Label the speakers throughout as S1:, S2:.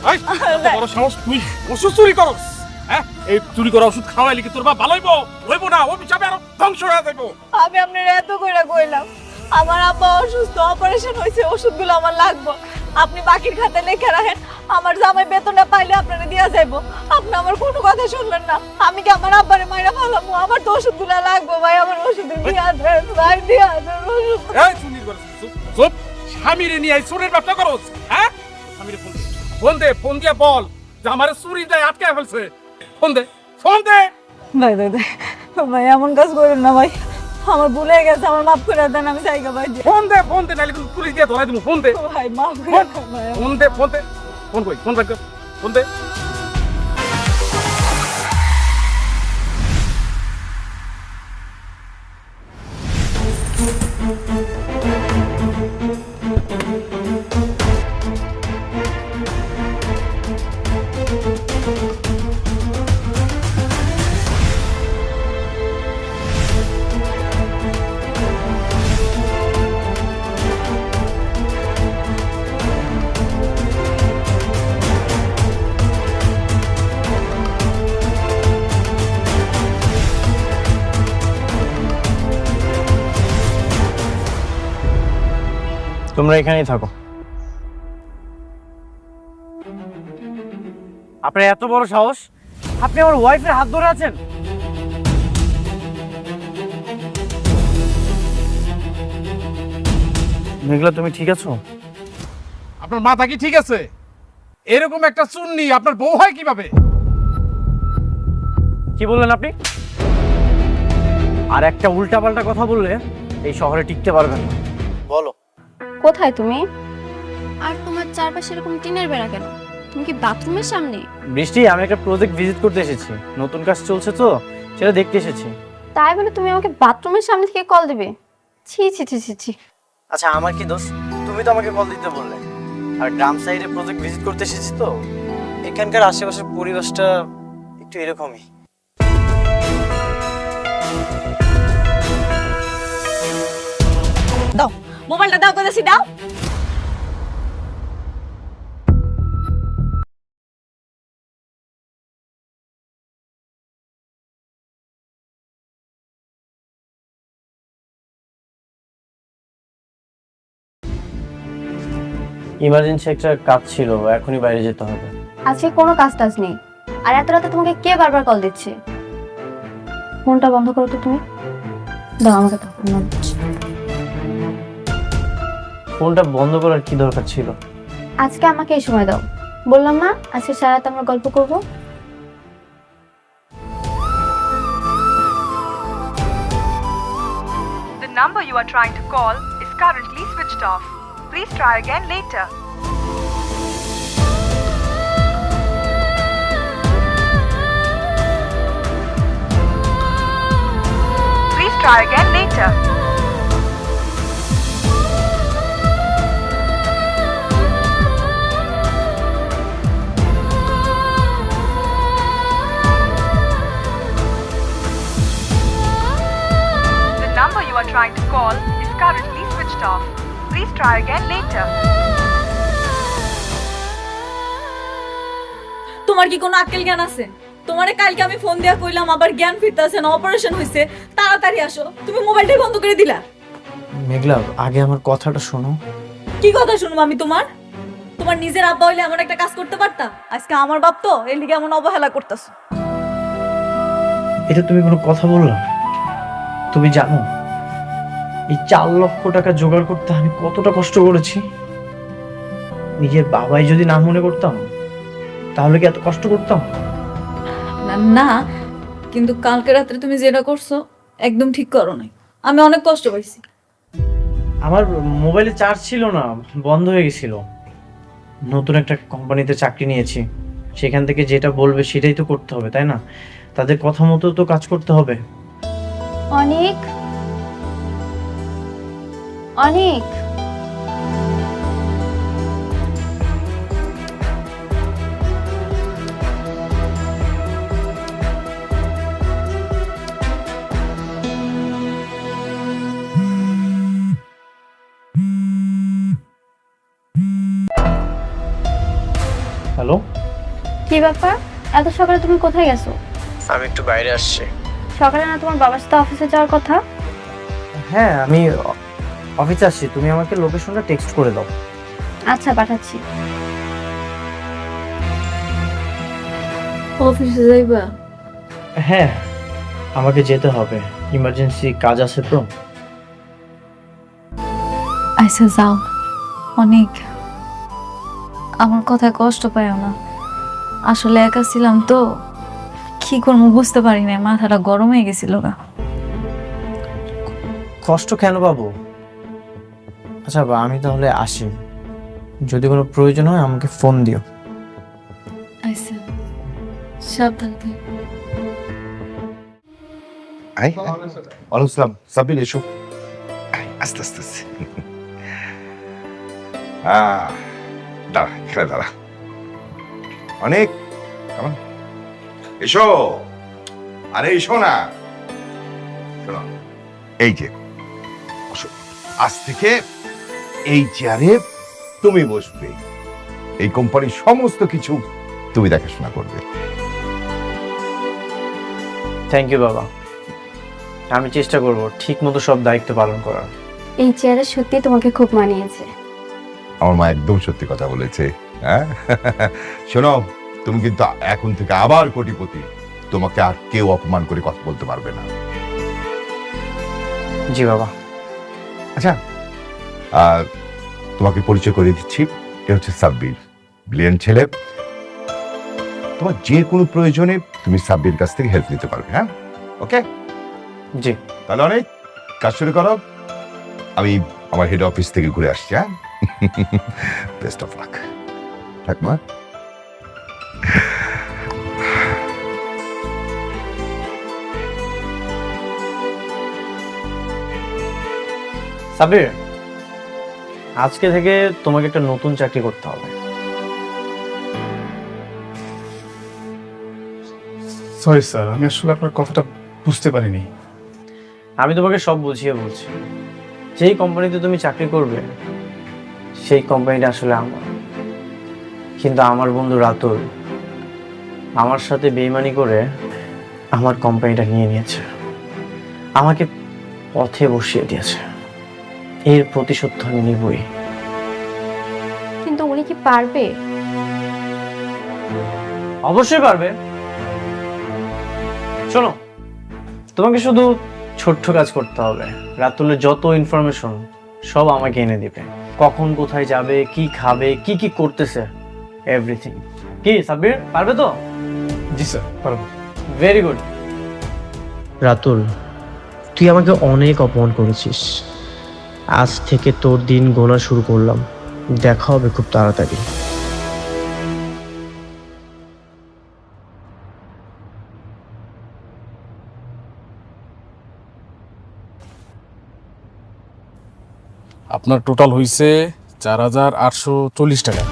S1: এই এত বড় সাহস, তুই ওষুধ চুরি করস? হ্যাঁ, এই চুরি করা ওষুধ খাওয়াইলে কি তোর বাপ ভালো হইব না? অভিশাপে আরো ধ্বংস হয়ে যাইব।
S2: আমি আপনার এত কইরা কইলাম আমার আব্বা অসুস্থ, অপারেশন হয়েছে, ওষুধগুলো আমার লাগবে, আপনি বাকির খাতে লিখে রাখেন, আমার জামাই বেতনটা পাইলে আপনারে দিয়া যাইব। আপনি আমার কোনো কথা শুনলেন না। আমি কি আমার আব্বারে মাইরা ফেলামু? আমার তো ওষুধগুলো লাগবে ভাই, আমার ওষুধ দিয়া দেন ভাই, দিয়া দেন ওষুধ।
S1: এই চুরি করস, চুপ চুপ। স্বামীরে নিয়ে এই চোরের ব্যবসা করস? হ্যাঁ, স্বামীরে ফোন দিয়ে বল যে আমার চুরি যায় আটকে ফেলছে। ফোন দে।
S2: ভাই ভাই ভাই ভাই, এমন কাজ করেন না ভাই, আমার ভুলে গেছে, আমার মাফ করে দেন, আমি জায়গা ভাই।
S1: ফোন দে নাহলে কিন্তু পুলিশ দিয়ে ধরাই দেবো। ফোন দে
S2: ভাই মাফ করে দেন ভাই।
S1: ফোন রাখ, ফোন দে।
S3: তোমরা এখানেই থাকো। আপনার এত বড় সাহস, আপনি আমার ওয়াইফের হাত ধরে আছেন? মেঘলা, তুমি ঠিক আছো?
S1: আপনার মাথা কি ঠিক আছে? এরকম একটা চুন্নি আপনার বউ হয় কিভাবে?
S3: কি বললেন আপনি? আর একটা উল্টাপাল্টা কথা বললে এই শহরে টিকতে পারবেন না। বলো।
S4: কোথায় তুমি? আর তোমার চারপাশে এরকম টিনের বেড়া কেন? তুমি কি বাথরুমের সামনে?
S3: বৃষ্টি, আমি একটা প্রজেক্ট ভিজিট করতে এসেছি, নতুন কাজ চলছে তো সেটা দেখতে এসেছি।
S4: তাই বলে তুমি আমাকে বাথরুমের সামনে থেকে কল দিবে? ছি ছি ছি ছি ছি।
S3: আচ্ছা, আমার কি দোষ? তুমি তো আমাকে কল দিতে বললে। আর গ্রাম সাইডে প্রজেক্ট ভিজিট করতে এসেছি তো, এখানকার আশেপাশের পরিবেশটা একটু এরকমই।
S2: দাও মোবাইলটা, দাও কইতাছি দাও।
S3: ইমার্জেন্সি একটা কাজ ছিল, এখনই বাইরে যেতে হবে।
S4: আজকে কোনো কাজ টাজ নেই। আর এত রাতে তোমাকে কে বারবার কল দিচ্ছে? ফোনটা বন্ধ করো তো তুমি। দাও আমাকে, দাও ফোন দিচ্ছি।
S3: ফোনটা বন্ধ করার কি দরকার ছিল?
S4: আজকে আমাকে এই সময় দাও। বললাম না আজকে সারা রাত আমরা গল্প করব।
S5: The number you are trying to call is currently switched off. Please try again later. Please try again later. The number you are trying to call is currently switched off. Please try again later.
S2: তোমার কি কোনো আক্কেল জ্ঞান আছে? তোমারে কালকে আমি phone দিয়া কইলাম আবার জ্ঞান ফিরতাছে না, অপারেশন হইছে, তাড়াতাড়ি আসো, তুমি মোবাইলটাই বন্ধ করে দিলা।
S3: মেঘলা, আগে আমার কথাটা শোনো।
S2: কি কথা শুনবো আমি তোমার? তোমার নিজের আব্বা হইলে এমন একটা কাজ করতে পারতা? আজকে আমার বাপ তো এর লিগে এমন অবহেলা করতেছো।
S3: এটা তুমি কোনো কথা বললা? তুমি জানো এই 4 লক্ষ টাকা জোগাড় করতে আমি কতটা কষ্ট করেছি? নিজের বাবাই যদি না মনে করতাম তাহলে কি এত কষ্ট করতাম?
S2: না না, কিন্তু কালকে রাত্রে তুমি যেটা করছো একদম ঠিক করো নাই, আমি অনেক কষ্ট পাইছি।
S3: আমার মোবাইলে চার্জ ছিল না, বন্ধ হয়ে গেছিল। নতুন একটা কোম্পানিতে চাকরি নিয়েছি, সেখান থেকে যেটা বলবে সেটাই তো করতে হবে, তাই না? তাদের কথা মতো তো কাজ করতে হবে।
S4: অনেক অনেক
S3: হ্যালো,
S4: কি ব্যাপার, এত সকালে তুমি কোথায় গেছো?
S3: আমি একটু বাইরে আসছি।
S4: সকালে না তোমার বাবার সাথে অফিসে যাওয়ার কথা?
S3: হ্যাঁ, আমি অফিসে আসছি, তুমি আমাকে লোকেশনটা টেক্সট করে দাও।
S4: আচ্ছা, পাঠাচ্ছি।
S2: অফিসে যাইবা?
S3: হ্যাঁ, আমাকে যেতে হবে, ইমার্জেন্সি কাজ আছে তো।
S2: আচ্ছা যাও। অনেক, আমার কথায় কষ্ট পাইও না, আসলে একা ছিলাম তো, কি করবো বুঝতে পারি না, মাথাটা গরম হয়ে গেছিল না।
S3: কষ্ট কেন পাবো? আচ্ছা বা আমি তাহলে আসি, যদি কোনো প্রয়োজন হয় আমাকে ফোন দিও।
S2: আচ্ছা, সাবধানে।
S6: আয় ওয়ালাইকুম আসসালাম। সাবিল এসো। আয়, আস্তে আস্তে আস্তে। দাঁড়া, এখানে দাঁড়া। অনেক কেমন এসো, আরে এসো না, শোনো, এই যে বসো। আজ থেকে এই চেয়ারে তুমি বসবে, এই কোম্পানির সমস্ত কিছু তুমি দেখাশোনা করবে।
S3: থ্যাংক ইউ বাবা, আমি চেষ্টা করব ঠিক মতো সব দায়িত্ব পালন করার।
S4: এই চেয়ারে সত্যি তোমাকে খুব মানিয়েছে।
S6: আমার মা একদম সত্যি কথা বলেছে। হ্যাঁ, শোনো, তুমি কিন্তু এখন থেকে আবার কোটিপতি, তোমাকে আর কেউ অপমান করে কথা বলতে পারবে না।
S3: জি বাবা।
S6: আচ্ছা, তোমাকে পরিচয় করে দিচ্ছি, এ হচ্ছে সাব্বির, ব্রিলিয়ান্ট ছেলে। তোমার যে কোনো প্রয়োজনে তুমি সাব্বির কাছ থেকে হেল্প নিতে পারবে। হ্যাঁ, ওকে?
S3: জি।
S6: তাহলে অনেক কাজ শুরু করো, আমি আমার হেড অফিস থেকে ঘুরে আসছি। হ্যাঁ, বেস্ট অফ লাক। থাক মা।
S3: সাবির, আজকে থেকে তোমাকে একটা নতুন চাকরি করতে হবে।
S1: সরি স্যার, আমি আসলে আপনার কথাটা বুঝতে পারিনি।
S3: আমি তোমাকে সব বুঝিয়ে বলছি, যেই কোম্পানিতে তুমি চাকরি করবে সেই কোম্পানিটা আসলে আমার, কিন্তু আমার বন্ধু রাতুল আমার সাথে বেইমানি করে আমার কোম্পানিটা নিয়ে নিয়েছে, আমাকে পথে বসিয়ে দিয়েছে। এর প্রতিশোধ তো আমি নিবই।
S4: কিন্তু উনি কি পারবে?
S3: অবশ্যই পারবে। শোনো, তোমাকে শুধু ছোট্ট কাজ করতে হবে, রাতুলের যত ইনফরমেশন সব আমাকে এনে দিবে, কখন কোথায় যাবে, কি খাবে, কি কি করতেছে, এভরিথিং। কি সাব্বির, পারবে তো?
S1: জি স্যার, পারবো।
S3: Very good. রাতুল, তুই আমাকে অনেক অপমান করেছিস, আজ থেকে তোর দিন গোনা শুরু করলাম, দেখা হবে খুব তাড়াতাড়ি।
S1: আপনার টোটাল হয়েছে 4,840 টাকা।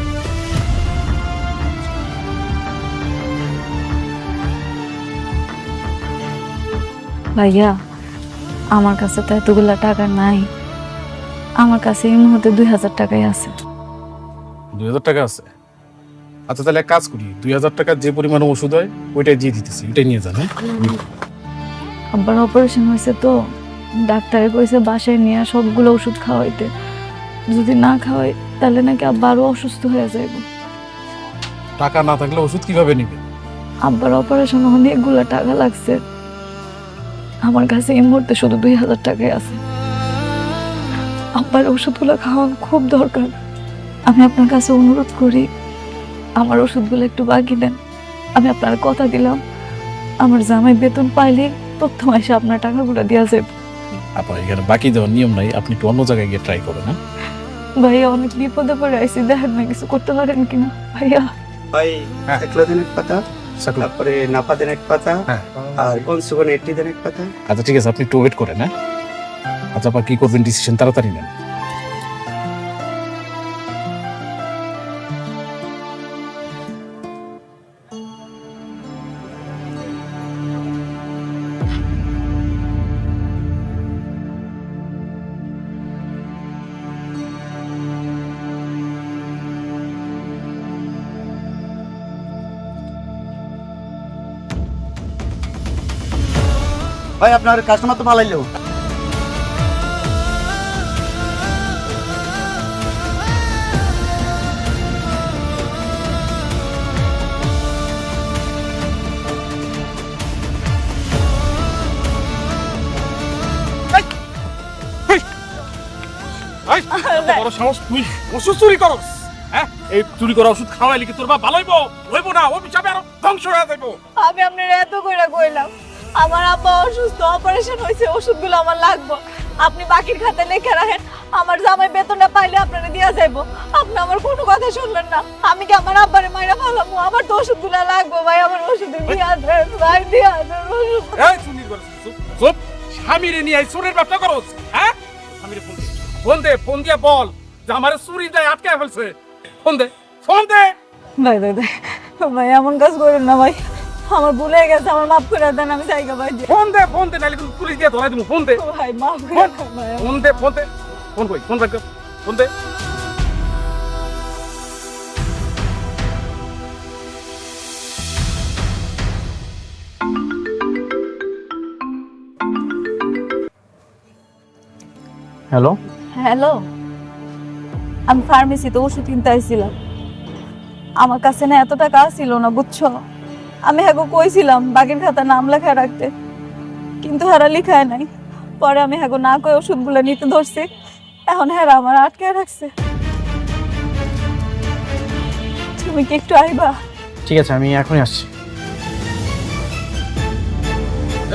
S2: ভাইয়া, আমার কাছে তো এতগুলা টাকা নাই, আমার কাছে এই মুহূর্তে 2,000 টাকাই আছে।
S1: 2,000 টাকা আছে? আচ্ছা তাহলে এক কাজ করি, 2,000 টাকার যে পরিমাণ ওষুধ হয় ওইটাই দিয়ে দিতেছি, ওইটাই নিয়ে যান। হ্যাঁ,
S2: আব্বার অপারেশন হয়েছে তো, ডাক্তারে কইছে বাসায় নিয়ে সবগুলো ওষুধ খাওয়াইতে, যদি না খাওয়াই তাহলে নাকি আব্বা আরো অসুস্থ হয়ে যাইব।
S1: টাকা না থাকলে ওষুধ কিভাবে নিবে?
S2: আব্বার অপারেশন অনেকগুলা টাকা লাগছে, আমার কাছে এই মুহূর্তে শুধু 2,000 টাকাই আছে। আব্বার ওষুধগুলো খাওয়ানো খুব দরকার, আমি আপনার কাছে অনুরোধ করি আমার ওষুধগুলো একটু বাকি দেন। আমি আপনার কথা দিলাম, আমার জামাই বেতন পাইলে প্রথম এসে আপনার টাকাগুলো দেওয়া যাবে।
S1: আপনার এখানে বাকি দেওয়ার নিয়ম নাই, আপনি একটু অন্য জায়গায় গিয়ে ট্রাই করেন। হ্যাঁ,
S2: ভাইয়া অনেক বিপদে পড়ে আইছি, দেখেন না কিছু করতে পারেন কিনা ভাইয়া।
S7: ভাই
S1: হ্যাঁ।
S7: একলা দেন এক পাতা,
S1: সাকলা।
S7: তারপরে নাপা দেন এক পাতা,
S1: হ্যাঁ।
S7: আর কনসুগন 80 দেন এক পাতা।
S1: আচ্ছা ঠিক আছে, আপনি একটু ওয়েট করেন। হ্যাঁ, আচ্ছা আপা কি করবেন ডিসিশন তাড়াতাড়ি নেন।
S7: ভাই আপনার কাস্টমার তো পালাইলো।
S1: এই, এত বড় সাহস তুই ওষুধ চুরি করস? হ্যাঁ, এই চুরি করা ওষুধ খাওয়াইলে কি তোর বাপ ভালো হইব না? ও হিসাবে আরো ধ্বংস হয়ে যাইবো।
S2: আমি আপনার এত কইরা কইলাম আমার আব্বা অসুস্থ, অপারেশন হয়েছে, ওষুধগুলো আমার লাগবে। আপনি বাকির খাতে লিখে রাখেন, আমার জামাই বেতনটা পাইলে আপনারে দিয়া যাইবো। আপনি আমার কোনো কথা শুনলেন না। আমি কি আমার আব্বারে মাইরা ফেলামু? আমার তো ওষুধগুলো লাগবে ভাই, আমার ওষুধ দিয়া দেন ভাই, দিয়া দেন ওষুধ।
S1: এই চুরি করস, চুপ চুপ। স্বামীরে নিয়ে এই চোরের ব্যবসা করস? হ্যাঁ, স্বামীরে ফোন দিয়ে বল যে আমার চুরি যায় আটকে ফেলছে। ফোন দে।
S2: ভাই ভাই ভাই ভাই, এমন কাজ করেন না ভাই, আমার ভুল হয়ে গেছে, আমার মাফ করে দেন। আমি জায়গা ভাই দিয়ে
S1: ফোন দে নাহলে কিন্তু পুলিশ দিয়ে ধরাই দেবো। ফোন দে।
S2: ভাই, মাফ করে দেন ভাই।
S1: ফোন দে।
S3: হ্যালো,
S2: হ্যালো, আমি ফার্মেসিতে ওষুধ কিনতে আইছিলাম। আমার কাছে না এত টাকা ছিল না, বুঝছো? আমি হ্যাঁ কইছিলাম বাগের খাতা নাম লেখা রাখতে, কিন্তু হারা লিখায় নাই। পরে আমি হ্যাঁ না কই ওষুধগুলো নিতে ধরছি, এখন হ্যাঁ আমার আটকে রাখছে। তুমি কি একটু আইবা?
S3: ঠিক আছে, আমি এখনই আসছি।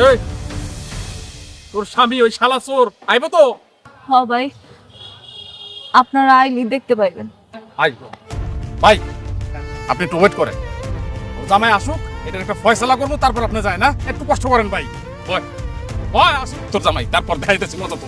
S1: এই, তোর স্বামী ওই শালা চোর আইবো তো?
S2: হ ভাই, আপনারা আইলি দেখতে পাইবেন।
S1: আইবো ভাই, আপনি একটু ওয়েট করেন। ওর জামাই আসুক, এটার একটা ফয়সালা করবো, তারপর আপনি যায় না? একটু কষ্ট করেন ভাই। ভয় আসুক তোর জামাই, তারপর দেখাইতেছি মজা তো।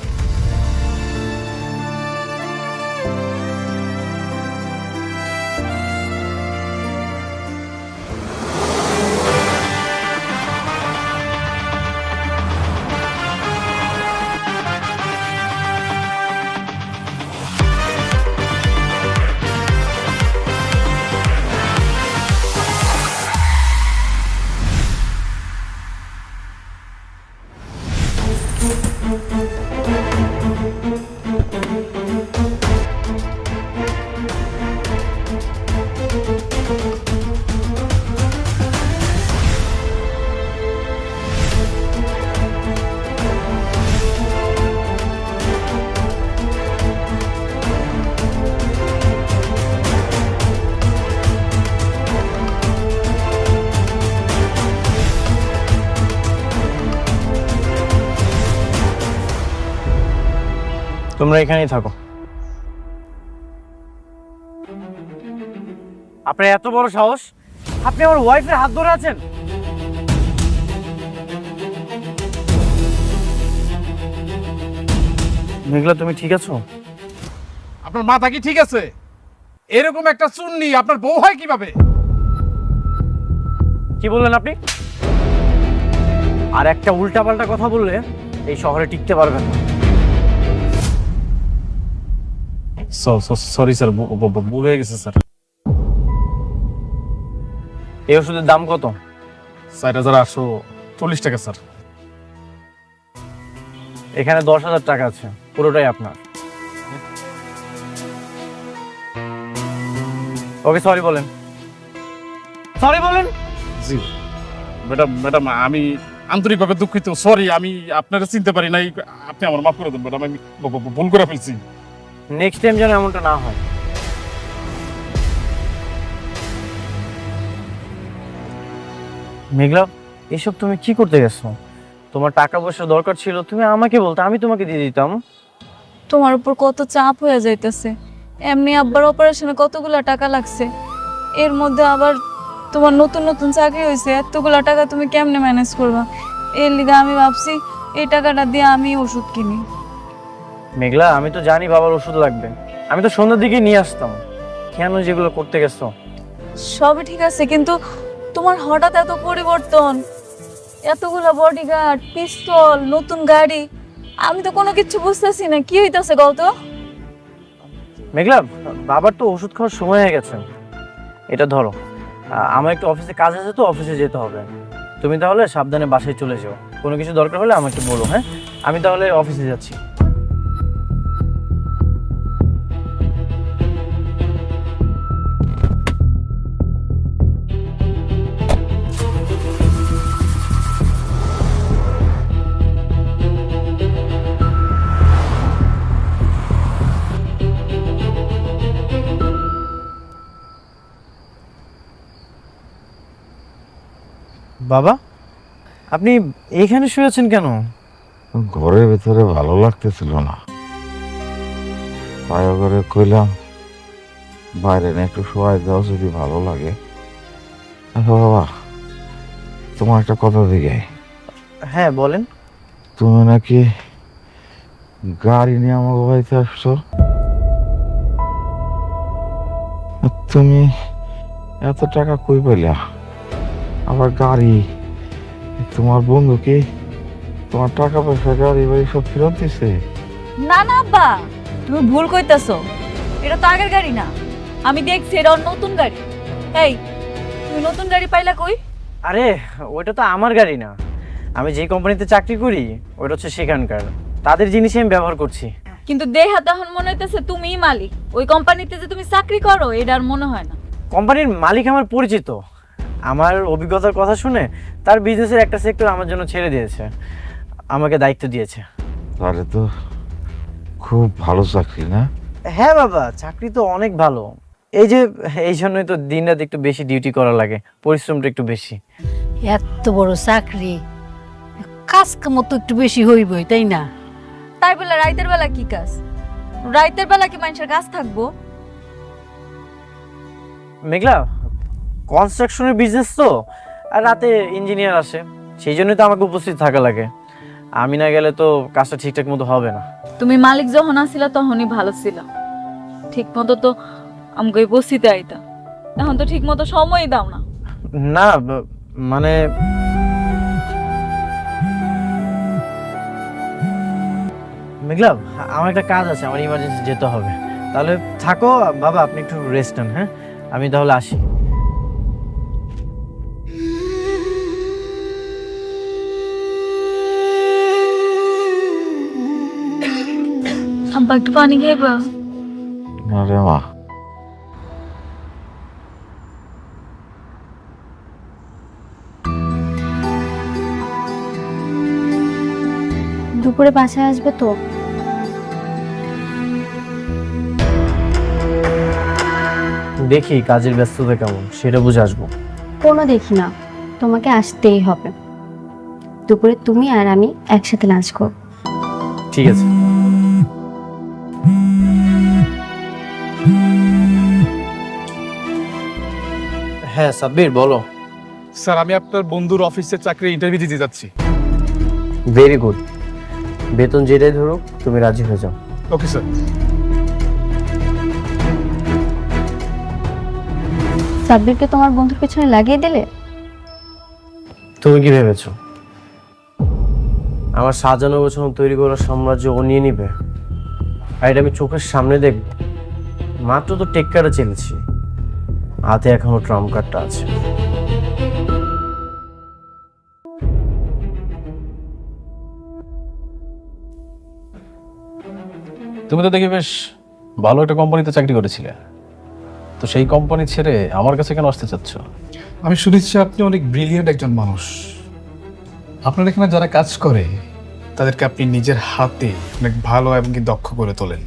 S3: তোমরা এখানেই থাকো। আপনার এত বড় সাহস, আপনি আমার ওয়াইফের হাত ধরে আছেন? মেঘলা, তুমি ঠিক আছো?
S1: আপনার মাথা কি ঠিক আছে? এরকম একটা চুন্নি আপনার বউ হয় কিভাবে?
S3: কি বললেন আপনি? আর একটা উল্টাপাল্টা কথা বললে এই শহরে টিকতে পারবেন না।
S1: সরি স্যার, ভুল হয়ে গেছে স্যার।
S3: এই ওষুধের দাম কত?
S1: 4,840 টাকা স্যার।
S3: এখানে 10,000 টাকা আছে, পুরোটাই আপনার। ওকে সরি বলেন। সরি বলেন।
S1: জি ম্যাডাম, আমি আন্তরিকভাবে দুঃখিত। সরি, আমি আপনারা চিনতে পারি নাই। আপনি আমার মাফ করে দেন ম্যাডাম, আমি ভুল করে ফেলছি।
S3: নেক্সট টাইম যেন এমনটা না হয়। মেঘলা, এসব তুমি কি করতে গেছো? তোমার টাকা পয়সা দরকার ছিল, তুমি আমাকে বলতে, আমি তোমাকে দিয়ে দিতাম।
S2: তোমার উপর কত চাপ হয়ে যাইতেছে। এমনি আব্বার অপারেশনে কতগুলা টাকা লাগছে, এর মধ্যে আবার তোমার নতুন নতুন চাকরি হয়েছে, এতগুলা টাকা তুমি কেমনে ম্যানেজ করবা? এর লিগে আমি ভাবছি এই টাকাটা দিয়ে আমি ওষুধ কিনি।
S3: মেঘলা, আমি তো জানি বাবার ওষুধ লাগবে, আমি তো সন্ধ্যার দিকে নিয়ে আসতাম। কেন যেগুলো করতে গেছো?
S2: সবই ঠিক আছে, কিন্তু তোমার হঠাৎ এত পরিবর্তন, এতগুলা বডিগার্ড, পিস্তল, নতুন গাড়ি, আমি তো কোনো কিছু বুঝতেছি না। কি হইতাছে গত?
S3: মেঘলা, বাবার তো ওষুধ খাওয়ার সময় হয়ে গেছে। এটা ধরো, আমার একটু অফিসে কাজ আছে, তো অফিসে যেতে হবে। তুমি তাহলে সাবধানে বাসায় চলে যাও, কোনো কিছু দরকার হলে আমাকে বলো। হ্যাঁ, আমি তাহলে অফিসে যাচ্ছি। বাবা, আপনি এইখানে শুয়েছেন কেন?
S8: ঘরের ভিতরে ভালো লাগতেছিল না, পায়ে করে কইলাম বাইরে না একটু শোয়াই দাও যদি ভালো লাগে। আচ্ছা বাবা, তোমার একটা কথা দিকে,
S3: হ্যাঁ বলেন।
S8: তুমি নাকি গাড়ি নিয়ে আমার বাড়িতে আসছো, তুমি এত টাকা কই পাইলা? আবার গাড়ি, তোমার বন্ধু কি তোমার টাকা পয়সা গাড়ি বাড়ি সব ফেরত দিছে?
S2: না না আব্বা, তুমি ভুল কইতাছো, এটা তো আগের গাড়ি না, আমি দেখছি এটা ওর নতুন গাড়ি। এই, তুমি নতুন গাড়ি পাইলা কই?
S3: আরে ওইটা তো আমার গাড়ি না, আমি যে কোম্পানিতে চাকরি করি ওইটা হচ্ছে সেখানকার, তাদের জিনিসই আমি ব্যবহার করছি।
S2: কিন্তু দেহা তখন মনে হইতেছে তুমিই মালিক, ওই কোম্পানিতে যে তুমি চাকরি করো এটা আর মনে হয় না।
S3: কোম্পানির মালিক আমার পরিচিত, আমার অভিজ্ঞতার কথা শুনে তার বিজনেসের একটা সেক্টর আমার জন্য ছেড়ে দিয়েছে, আমাকে দায়িত্ব দিয়েছে।
S8: তাহলে তো খুব ভালো চাকরি না?
S3: হ্যাঁ বাবা, চাকরি তো অনেক ভালো, এই জন্যই তো দিন রাত একটু বেশি ডিউটি করা লাগে, পরিশ্রমটা একটু বেশি।
S9: এত বড় চাকরি, কাজ কাম তো একটু বেশি হইবই, তাই না?
S2: তাই বলে রাইতের বেলা কি কাজ? রাইতের বেলা কি মানুষের কাজ থাকবো?
S3: মেঘলা, কনস্ট্রাকশনের বিজনেস তো, আর রাতে ইঞ্জিনিয়ার আসে, সেই জন্যই তো আমাকে উপস্থিত থাকা লাগে, আমি না গেলে তো কাজটা ঠিকঠাক মতো হবে না।
S2: তুমি মালিক যখন আসিলা তখনই ভালো ছিল, ঠিক মতো তো আমাকে বসিতে আইতা, এখন তো ঠিক মতো সময়ই দাও না।
S3: না মানে মেঘলা, আমার একটা কাজ আছে, আমার ইমার্জেন্সি যেতে হবে, তাহলে থাকো বাবা, আপনি একটু রেস্ট নেন। হ্যাঁ, আমি তাহলে আসি।
S2: আব্বা একটু পানি খাইবা?
S8: না রে মা,
S4: দুপুরে বাসায় আসবে তো?
S3: দেখি কাজের ব্যস্ততা কেমন, সেটা বুঝে আসবো।
S4: কোনো দেখি না, তোমাকে আসতেই হবে। দুপুরে তুমি আর আমি একসাথে লাঞ্চ করব।
S3: ঠিক আছে। হ্যাঁ সাব্বির, বলো।
S1: স্যার, আমি আপনার বন্ধুর অফিসে চাকরি ইন্টারভিউ দিতে যাচ্ছি।
S3: ভেরি গুড, বেতন যেটাই ধরুক তুমি রাজি হয়ে যাও।
S1: Okay sir.
S4: সাব্বিরকে তোমার বন্ধুর পেছনে লাগিয়ে দিলে?
S3: তুমি কি ভেবেছো আমার সাজানো গোছানো তৈরি করা সাম্রাজ্য ও নিয়ে নিবে? আর এটা আমি চোখের সামনে দেখব? মাত্র তো টেক্কাটা চেলেছি, হাতে এখনো ট্রাম্প কার্ডটা আছে।
S1: তুমি তো দেখি বেশ ভালো একটা কোম্পানিতে চাকরি করেছিলে, তো সেই কোম্পানি ছেড়ে আমার কাছে কেন আসতে চাচ্ছ? আমি শুনেছি আপনি অনেক ব্রিলিয়েন্ট একজন মানুষ। আপনার এখানে যারা কাজ করে তাদেরকে আপনি নিজের হাতে অনেক ভালো এবং কি দক্ষ করে তোলেন,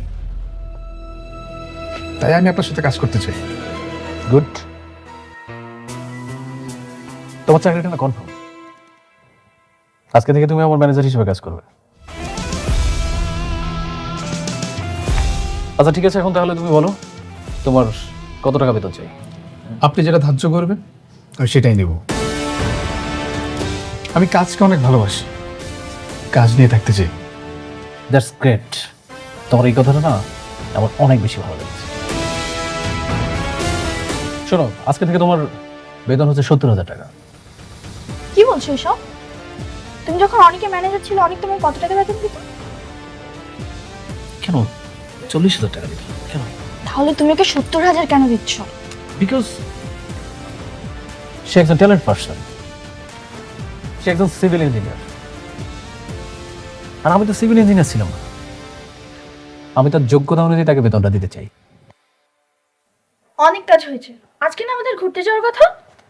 S1: তাই আমি আপনার সাথে কাজ করতে চাই। গুড, তোমার চাকরিটা না কনফার্ম। আজকে থেকে তুমি আমার ম্যানেজার হিসেবে কাজ করবে। আচ্ছা ঠিক আছে, এখন তাহলে তুমি বলো তোমার কত টাকা বেতন চাই? আপনি যেটা ধার্য করবেন আমি সেটাই নেব। আমি কাজকে অনেক ভালোবাসি, কাজ নিয়ে থাকতে চাই। দ্যাটস গ্রেট, তোমার এই কথাটা না আমার অনেক বেশি ভালো লেগেছে। শোনো, আজকে থেকে তোমার বেতন হচ্ছে 70,000 টাকা।
S4: কি বলছো এসব? তুমি যখন অনেকে ম্যানেজার ছিল, অনেক তোমার কত টাকা বেতন দিত?
S1: কেন 40,000 টাকা দিত? কেন?
S4: তাহলে তুমি ওকে 70,000 কেন দিচ্ছ?
S1: বিকজ সে একজন ট্যালেন্ট পার্সন। সে একজন সিভিল ইঞ্জিনিয়ার, আর আমি তো সিভিল ইঞ্জিনিয়ার ছিলাম না। আমি তার যোগ্যতা অনুযায়ী তাকে বেতনটা দিতে চাই।
S4: অনেক কাজ হয়েছে, আজকে না আমাদের ঘুরতে যাওয়ার কথা।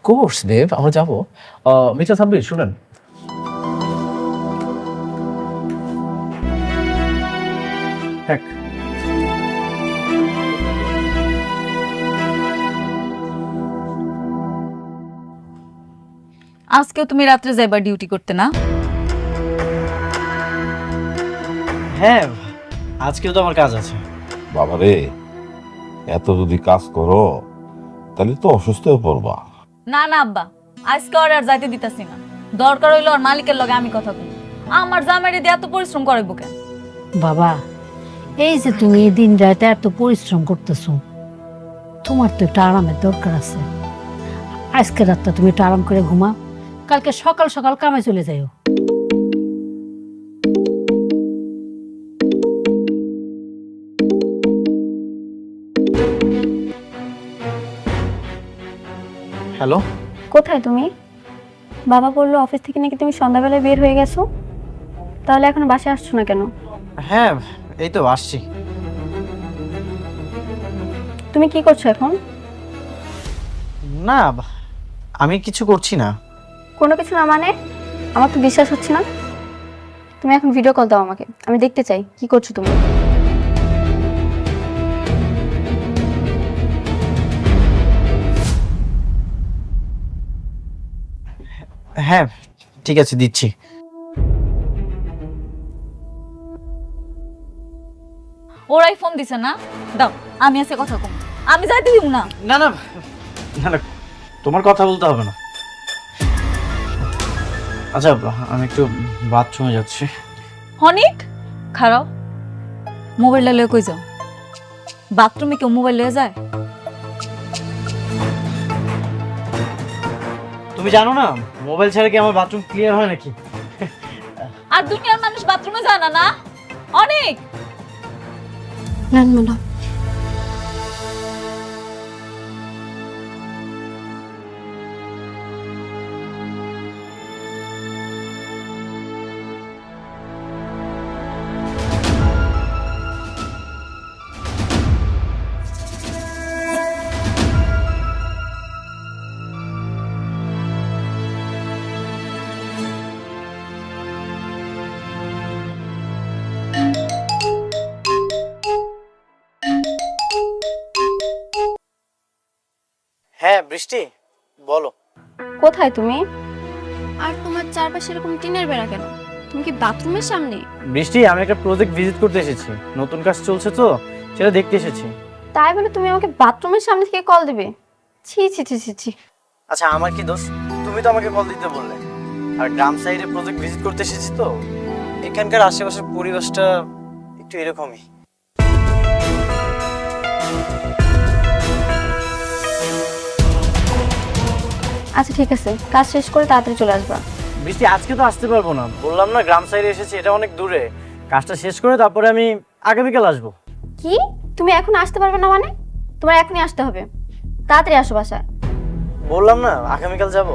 S1: কোর্স দেব, আমরা যাবো। মিস্টার সাব্বির শুনেন, এক
S2: আজকেও তুমি রাত্রে যাইবা ডিউটি করতে না?
S3: হ্যাঁ, আজকেও তো আমার কাজ আছে।
S8: বাবারে, এত যদি কাজ করো তাহলে তো অসুস্থ হয়ে পড়বা।
S2: না না আব্বা, আজকে ওর আর যাইতে দিতাছি না। দরকার হইলো ওর মালিকের লগে আমি কথা কই। আমার জামাইরে দিয়ে এত পরিশ্রম করাইবো কেন?
S9: বাবা, এই যে তুমি দিন রাতে এত পরিশ্রম করতেছো, তোমার তো একটু আরামের দরকার আছে। আজকে রাতটা তুমি একটু আরাম করে ঘুমা, কালকে সকাল সকাল কামে চলে যাইও।
S3: হ্যালো,
S4: কোথায় তুমি? বাবা বললো অফিস থেকে নাকি তুমি সন্ধ্যাবেলায় বের হয়ে গেছো, তাহলে এখন বাসায় আসছো না কেন?
S3: হ্যাঁ এই তো আসছি।
S4: তুমি কি করছো এখন?
S3: না, আমি কিছু করছি না।
S4: কোনো কিছু না মানে? আমার তো বিশ্বাস হচ্ছে না। তুমি এখন ভিডিও কল দাও আমাকে, আমি দেখতে চাই কি করছো তুমি।
S3: হ্যাঁ ঠিক আছে, দিচ্ছি।
S2: ওরাই ফোন দিছে না? দাও, আমি এসে কথা কম। আমি যাইতে দিব না।
S3: না না না না, তোমার কথা বলতে হবে না। আচ্ছা, আমি একটু বাথরুমে যাচ্ছি।
S2: হনিক খারাপ, মোবাইলটা লয়ে কই যাও? বাথরুমে কেউ মোবাইল লয়ে যায়?
S3: তুমি জানো না মোবাইল ছাড়া কি আমার বাথরুম ক্লিয়ার হয় নাকি?
S2: আর দুনিয়ার মানুষ বাথরুমে যায় না? না অনেক।
S4: নেন ম্যাডাম।
S3: হ্যাঁ বৃষ্টি, বলো।
S4: কোথায় তুমি? আর তোমার চারপাশে এরকম টিনের বেড়া কেন? তুমি কি বাথরুমের সামনে?
S3: বৃষ্টি, আমি একটা প্রজেক্ট ভিজিট করতে এসেছি, নতুন কাজ চলছে তো সেটা দেখতে এসেছি।
S4: তাই বলে তুমি আমাকে বাথরুমের সামনে থেকে কল দিবে? ছি ছি ছি ছি ছি।
S3: আচ্ছা, আমার কি দোষ? তুমি তো আমাকে কল দিতে বললে। আর গ্রাম সাইডে প্রজেক্ট ভিজিট করতে এসেছি তো, এখানকার আশেপাশের পরিবেশটা একটু এরকমই।
S4: আচ্ছা ঠিক আছে, কাজ শেষ করে তাড়াতাড়ি চলে আসবা।
S3: বৃষ্টি, আজকে তো আসতে পারবো না, বললাম না গ্রাম সাইডে এসেছি, এটা অনেক দূরে। কাজটা শেষ করে তারপরে আমি আগামীকাল আসবো।
S4: কি? তুমি এখন আসতে পারবে না মানে? তোমার এখনই আসতে হবে, তাড়াতাড়ি আসো বাসায়।
S3: বললাম না আগামীকাল যাব।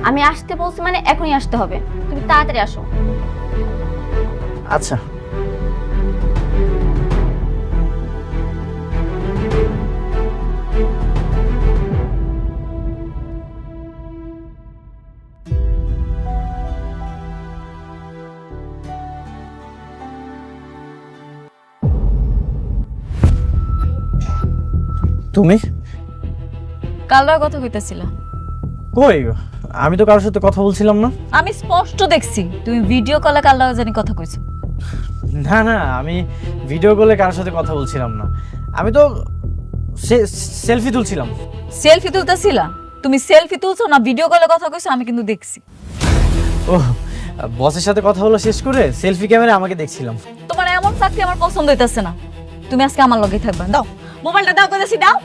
S4: আমি আসতে বলছি মানে এখনই আসতে হবে, তুমি তাড়াতাড়ি আসো।
S3: আচ্ছা। তুমি
S2: কালরা কথা কইতাছিল।
S3: কই? আমি তো কারোর সাথে কথা বলছিলাম না।
S2: আমি স্পষ্ট দেখছি তুমি ভিডিও কলে কালরা জানি কথা কইছো।
S3: না না, আমি ভিডিও কলে কারোর সাথে কথা বলছিলাম না, আমি তো সেলফি তুলছিলাম।
S2: সেলফি তুলতাছিলা? তুমি সেলফি তুলছো না ভিডিও কলে কথা কইছো আমি কিন্তু দেখছি।
S3: ও, বসের সাথে কথা বলা শেষ করে সেলফি ক্যামেরা আমাকে দেখছিলাম।
S2: তোমার এমন চাকরি আমার পছন্দ হইতাছে না। তুমি আজকে আমার লগেই থাকবা। দাও মোবাইলটা, দাও কইতাছি দাও।